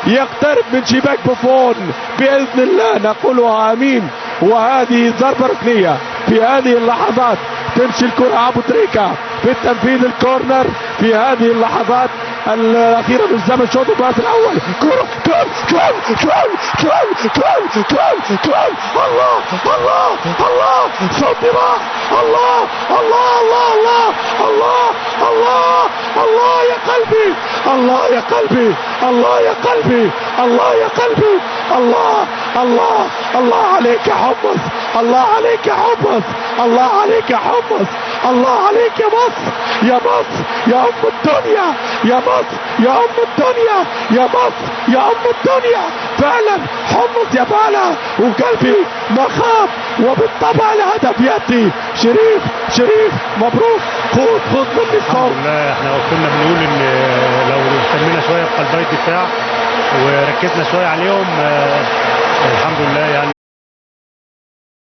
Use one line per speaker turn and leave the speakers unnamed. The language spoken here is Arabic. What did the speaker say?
يقترب من شباك بوفون بإذن الله، نقولها آمين. وهذه ضربة ركنية في هذه اللحظات. تمشي الكرة أبو تريكة في التنفيذ الكورنر في هذه اللحظات الأخيرة من زمن الشوط الأول. كرة كرة الله الله الله صوت راح. الله الله الله الله الله الله الله يا قلبي، الله يا قلبي، الله يا قلبي، الله يا قلبي، الله الله الله عليك يا حمص، الله عليك يا حمص، الله عليك يا حمص، الله عليك يا مصر، يا مصر يا أم الدنيا، يا مصر يا أم الدنيا، يا مصر يا أم الدنيا. فعلا حمص يا فعلا، وقلبي ما خاف، وبالطبع الهدف يأتي. شريف مبروك. خذ مني الصوت.
لا احنا كنا بنقول ان لو اهتمينا شويه بقلبي الدفاع وركزنا شويه عليهم